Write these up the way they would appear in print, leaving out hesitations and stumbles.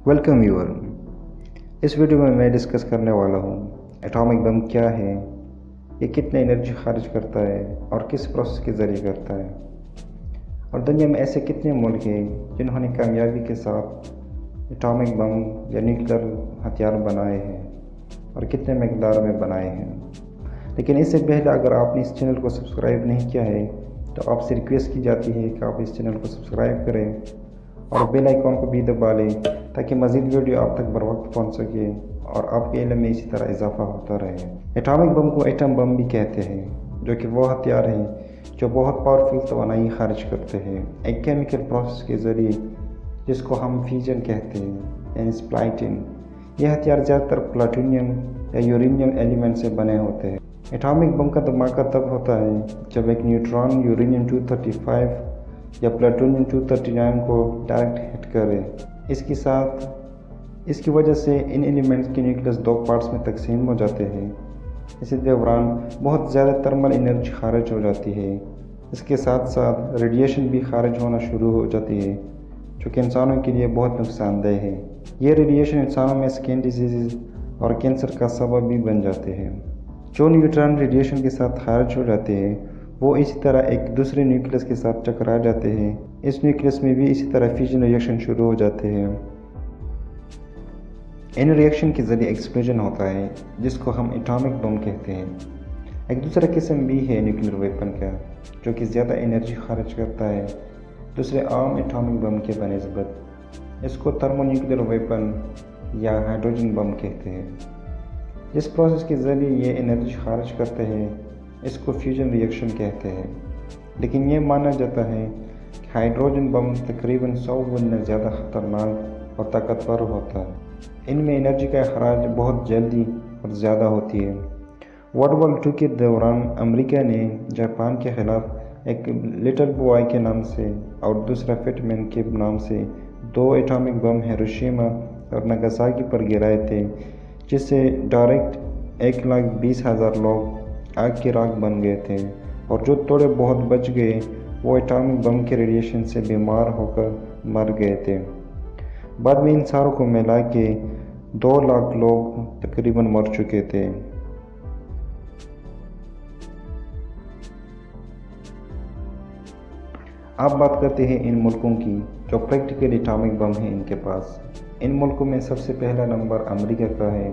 Welcome viewer. इस video में मैं डिस्कस करने वाला हूँ एटॉमिक बम क्या है, ये कितने एनर्जी खारिज करता है और किस प्रोसेस के ज़रिए करता है, और दुनिया में ऐसे कितने मुल्क हैं जिन्होंने कामयाबी के साथ एटॉमिक बम या न्यूक्लियर हथियार बनाए हैं और कितने मकदार में बनाए हैं। लेकिन इससे पहले अगर आपने इस चैनल को सब्सक्राइब नहीं किया है तो आपसे रिक्वेस्ट की जाती है कि आप इस चैनल को सब्सक्राइब करें और बेल आइकॉन को भी दबा लें ताकि मज़ीद वीडियो आप तक बर वक्त पहुँच सके और आपके इल्म में इसी तरह इजाफा होता रहे। एटॉमिक बम को एटम बम भी कहते हैं, जो कि वो हथियार हैं जो बहुत पावरफुल तवानाई खारिज करते हैं एक केमिकल प्रोसेस के ज़रिए, जिसको हम फ्यूजन कहते हैं यानी स्प्लाइटिंग। ये हथियार ज़्यादातर प्लूटोनियम या यूरेनियम एलिमेंट से बने होते हैं। एटॉमिक बम का धमाका तब होता है जब एक न्यूट्रॉन यूरेनियम 235 या प्लूटोनियम 239 को डायरेक्ट हिट करे। इसकी वजह से इन एलिमेंट्स के न्यूक्लियस दो पार्ट्स में तकसीम हो जाते हैं। इसी दौरान बहुत ज़्यादा थर्मल एनर्जी खारिज हो जाती है। इसके साथ साथ रेडिएशन भी खारिज होना शुरू हो जाती है, जो कि इंसानों के लिए बहुत नुकसानदेह है। ये रेडिएशन इंसानों में स्किन डिजीज़ और कैंसर का सबब भी बन जाते हैं। जो न्यूट्रॉन रेडिएशन के साथ खारिज हो जाते हैं वो इसी तरह एक दूसरे न्यूक्लियस के साथ टकरा जाते हैं। इस न्यूक्लियस में भी इसी तरह फ्यूजन रिएक्शन शुरू हो जाते हैं। इन रिएक्शन के ज़रिए एक्सप्लोजन होता है, जिसको हम एटॉमिक बम कहते हैं। एक दूसरा किस्म भी है न्यूक्लियर वेपन का, जो कि ज़्यादा एनर्जी खारिज करता है दूसरे आम एटॉमिक बम के बनिस्बत। इसको थर्मोन्यूक्लियर वेपन या हाइड्रोजन बम कहते हैं। जिस प्रोसेस के ज़रिए ये एनर्जी खारिज करते हैं इसको फ्यूजन रिएक्शन कहते हैं। लेकिन ये माना जाता है कि हाइड्रोजन बम तकरीबन 100 गुना ज़्यादा ख़तरनाक और ताकतवर होता है। इनमें एनर्जी का अखराज बहुत जल्दी और ज़्यादा होती है। वर्ल्ड वॉर 2 के दौरान अमेरिका ने जापान के ख़िलाफ़ एक लिटिल बॉय के नाम से और दूसरा फिट मैन के नाम से 2 एटॉमिक बम हिरोशिमा और नागासाकी पर गिराए थे, जिससे डायरेक्ट 1,20,000 लोग आग की राख बन गए थे, और जो थोड़े बहुत बच गए वो एटॉमिक बम के रेडिएशन से बीमार होकर मर गए थे। बाद में इन सारों को मिला के 2 लाख लोग तकरीबन मर चुके थे। अब बात करते हैं इन मुल्कों की जो प्रैक्टिकल एटॉमिक बम है इनके पास। इन मुल्कों में सबसे पहला नंबर अमेरिका का है,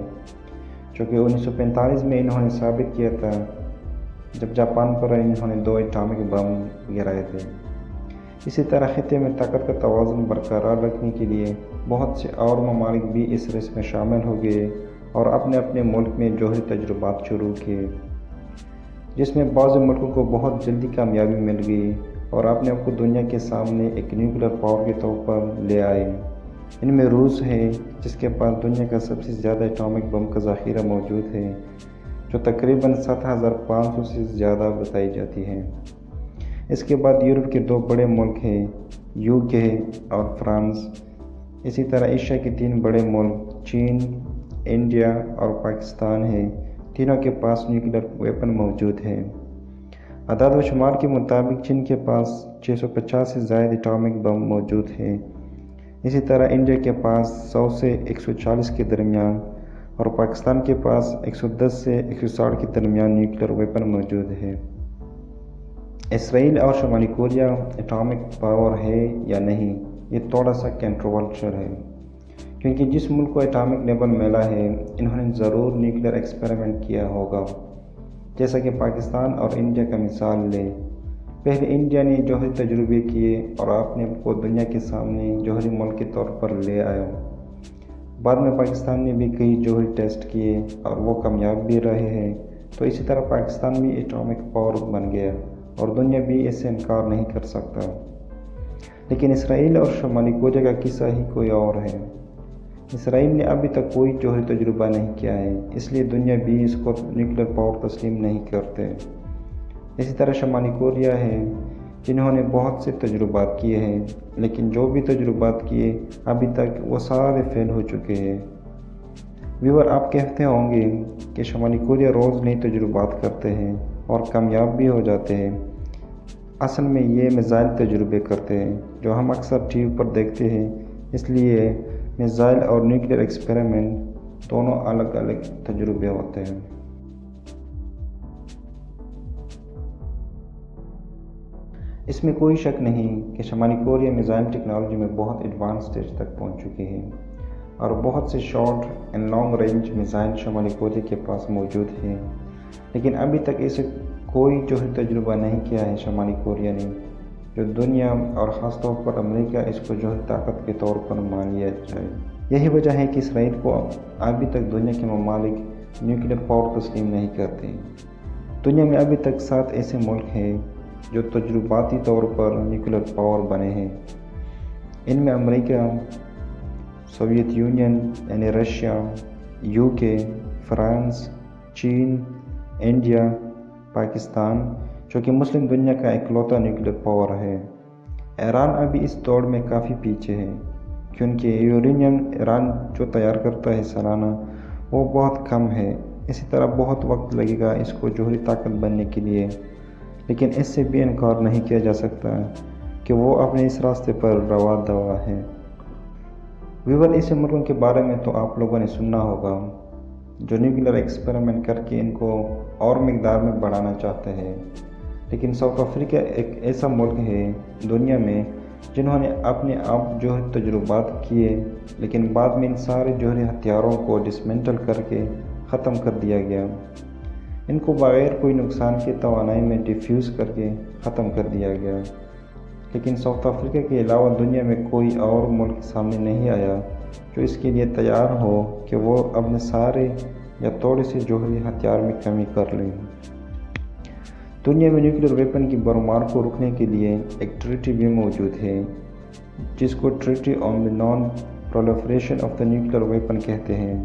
जो कि 1945 में इन्होंने साबित किया था जब जापान पर इन्होंने 2 एटॉमिक बम गिराए थे। इसी तरह खिते में ताकत का तवाज़ुन बरकरार रखने के लिए बहुत से और ममालिक भी इस रेस में शामिल हो गए और अपने अपने मुल्क में जौहरी तजुर्बात शुरू किए, जिसमें बाज़ मुल्कों को बहुत जल्दी कामयाबी मिल गई और अपने आप को दुनिया के सामने एक न्यूक्लियर पावर के तौर पर ले आए। इनमें रूस है, जिसके पास दुनिया का सबसे ज़्यादा एटॉमिक बम का ज़ख़ीरा मौजूद है, जो तकरीबन 7,500 से ज़्यादा बताई जाती है। इसके बाद यूरोप के 2 बड़े मुल्क हैं, यूके और फ्रांस। इसी तरह एशिया के 3 बड़े मुल्क चीन, इंडिया और पाकिस्तान हैं। तीनों के पास न्यूक्लियर वेपन मौजूद है। अदाद व शुमार के मुताबिक चीन के पास 650 से ज़ायद एटॉमिक बम मौजूद है। इसी तरह इंडिया के पास 100 से 140 के दरमियान और पाकिस्तान के पास 110 से 160 के दरमियान न्यूक्लियर वेपन मौजूद है। इसराइल और शुमाली कोरिया एटॉमिक पावर है या नहीं, ये थोड़ा सा कंट्रोवर्शियल है, क्योंकि जिस मुल्क को एटॉमिक लेवल मिला है इन्होंने ज़रूर न्यूक्लियर एक्सपेरिमेंट किया होगा। जैसा कि पाकिस्तान और इंडिया का मिसाल लें, पहले इंडिया ने जौहरी तजुर्बे किए और अपने को दुनिया के सामने जौहरी मुल्क के तौर पर ले आया। बाद में पाकिस्तान ने भी कई जौहरी टेस्ट किए और वो कामयाब भी रहे हैं। तो इसी तरह पाकिस्तान भी एटॉमिक पावर बन गया और दुनिया भी इससे इनकार नहीं कर सकता। लेकिन इसराइल और शुमाली कोरिया का किस्सा ही कोई और है। इसराइल ने अभी तक कोई जौहरी तजुर्बा नहीं किया है, इसलिए दुनिया भी इसको न्यूक्लियर पावर तस्लीम नहीं करते। इसी तरह शुमाली कोरिया है, जिन्होंने बहुत से तजुर्बात किए हैं, लेकिन जो भी तजुर्बात किए अभी तक वो सारे फेल हो चुके हैं। व्यूअर, आप कहते होंगे कि शुमाली कोरिया रोज़ नई तजुर्बात करते हैं और कामयाब भी हो जाते हैं। असल में ये मिसाइल तजुर्बे करते हैं जो हम अक्सर टीवी पर देखते हैं, इसलिए میزائل اور نیوکلیر ایکسپیریمنٹ دونوں الگ الگ تجربے ہوتے ہیں۔ اس میں کوئی شک نہیں کہ شمالی کوریا میزائل ٹیکنالوجی میں بہت ایڈوانس سٹیج تک پہنچ چکے ہیں، اور بہت سے short and long range missile شمالی کوریا کے پاس موجود ہیں، لیکن ابھی تک اسے کوئی جوہری تجربہ نہیں کیا ہے شمالی کوریا نے، جو دنیا اور خاص طور پر امریکہ اس کو جوہری طاقت کے طور پر مان لیا جائے۔ یہی وجہ ہے کہ اسرائیل کو ابھی تک دنیا کے ممالک نیوکلیر پاور تسلیم نہیں کرتے۔ دنیا میں ابھی تک 7 ایسے ملک ہیں جو تجرباتی طور پر نیوکلیر پاور بنے ہیں۔ ان میں امریکہ، سوویت یونین یعنی رشیا، UK، فرانس، چین، انڈیا، پاکستان جو کہ مسلم دنیا کا اکلوتا نیوکلیر پاور ہے۔ ایران ابھی اس دوڑ میں کافی پیچھے ہے، کیونکہ یورینیم ایران جو تیار کرتا ہے سالانہ وہ بہت کم ہے۔ اسی طرح بہت وقت لگے گا اس کو جوہری طاقت بننے کے لیے، لیکن اس سے بھی انکار نہیں کیا جا سکتا کہ وہ اپنے اس راستے پر رواں دوا ہے۔ ویور ایسے ملکوں کے بارے میں تو آپ لوگوں نے سنا ہوگا جو نیوکلیر ایکسپیریمنٹ کر کے ان کو اور مقدار میں بڑھانا چاہتے ہیں، لیکن ساؤتھ افریقہ ایک ایسا ملک ہے دنیا میں جنہوں نے اپنے آپ جوہری تجربات کیے، لیکن بعد میں ان سارے جوہری ہتھیاروں کو ڈسمنٹل کر کے ختم کر دیا گیا۔ ان کو بغیر کوئی نقصان کے توانائی میں ڈیفیوز کر کے ختم کر دیا گیا، لیکن ساؤتھ افریقہ کے علاوہ دنیا میں کوئی اور ملک سامنے نہیں آیا جو اس کے لیے تیار ہو کہ وہ اپنے سارے یا تھوڑے سے جوہری ہتھیار میں کمی کر لیں۔ دنیا میں نیوکلیر ویپن کی برومار کو روکنے کے لیے ایک ٹریٹی بھی موجود ہے جس کو treaty on the non proliferation of the nuclear weapon کہتے ہیں،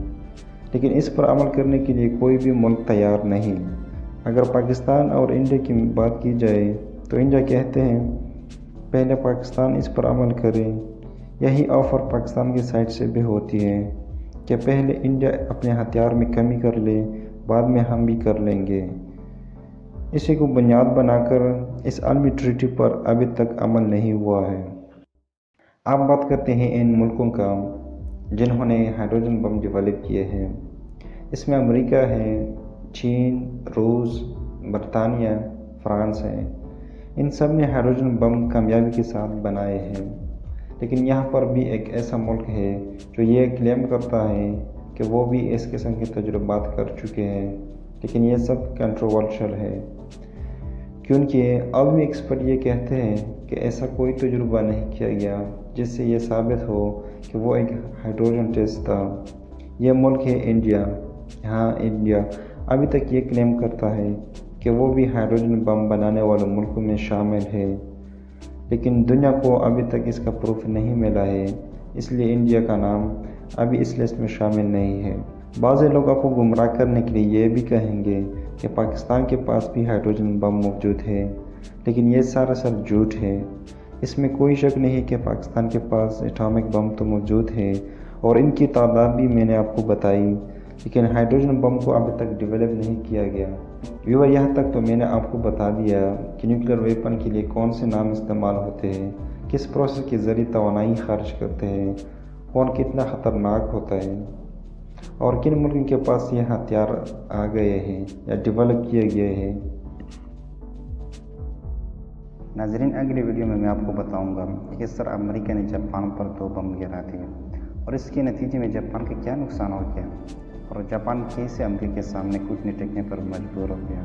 لیکن اس پر عمل کرنے کے لیے کوئی بھی ملک تیار نہیں۔ اگر پاکستان اور انڈیا کی بات کی جائے تو انڈیا کہتے ہیں پہلے پاکستان اس پر عمل کرے۔ یہی آفر پاکستان کی سائڈ سے بھی ہوتی ہے کہ پہلے انڈیا اپنے ہتھیار میں کمی کر لے، بعد میں ہم بھی کر لیں گے۔ اسی کو بنیاد بنا کر اس عالمی ٹریٹی پر ابھی تک عمل نہیں ہوا ہے۔ آپ بات کرتے ہیں ان ملکوں کا جنہوں نے ہائیڈروجن بم ڈیولپ کیے ہیں۔ اس میں امریکہ ہے، چین، روس، برطانیہ، فرانس ہے۔ ان سب نے ہائیڈروجن بم کامیابی کے ساتھ بنائے ہیں، لیکن یہاں پر بھی ایک ایسا ملک ہے جو یہ کلیم کرتا ہے کہ وہ بھی اس قسم کے تجربات کر چکے ہیں، لیکن یہ سب کنٹروورشل ہے، کیونکہ عالمی ایکسپرٹ یہ کہتے ہیں کہ ایسا کوئی تجربہ نہیں کیا گیا جس سے یہ ثابت ہو کہ وہ ایک ہائیڈروجن ٹیسٹ تھا۔ یہ ملک ہے انڈیا۔ ہاں، انڈیا ابھی تک یہ کلیم کرتا ہے کہ وہ بھی ہائیڈروجن بم بنانے والے ملکوں میں شامل ہے، لیکن دنیا کو ابھی تک اس کا پروف نہیں ملا ہے، اس لیے انڈیا کا نام ابھی اس لسٹ میں شامل نہیں ہے۔ بعض لوگ آپ کو گمراہ کرنے کے لیے یہ بھی کہیں گے کہ پاکستان کے پاس بھی ہائیڈروجن بم موجود ہے، لیکن یہ سراسر جھوٹ ہے۔ اس میں کوئی شک نہیں کہ پاکستان کے پاس ایٹامک بم تو موجود ہے اور ان کی تعداد بھی میں نے آپ کو بتائی، لیکن ہائیڈروجن بم کو ابھی تک ڈیولپ نہیں کیا گیا۔ ویور یہاں تک تو میں نے آپ کو بتا دیا کہ نیوکلیر ویپن کے لیے کون سے نام استعمال ہوتے ہیں، کس پروسیس کے ذریعے توانائی خارج کرتے ہیں، کون کتنا خطرناک ہوتا ہے، اور کن ملکوں کے پاس یہ ہتھیار آ گئے ہیں یا ڈیولپ کیے گئے ہیں۔ ناظرین، اگلی ویڈیو میں آپ کو بتاؤں گا کہ کس طرح امریکہ نے جاپان پر 2 بم گرا دیے اور اس کے نتیجے میں جاپان کا کیا نقصان ہو گیا، اور جاپان کیسے امریکہ کے سامنے گھٹنے ٹیکنے پر مجبور ہو گیا۔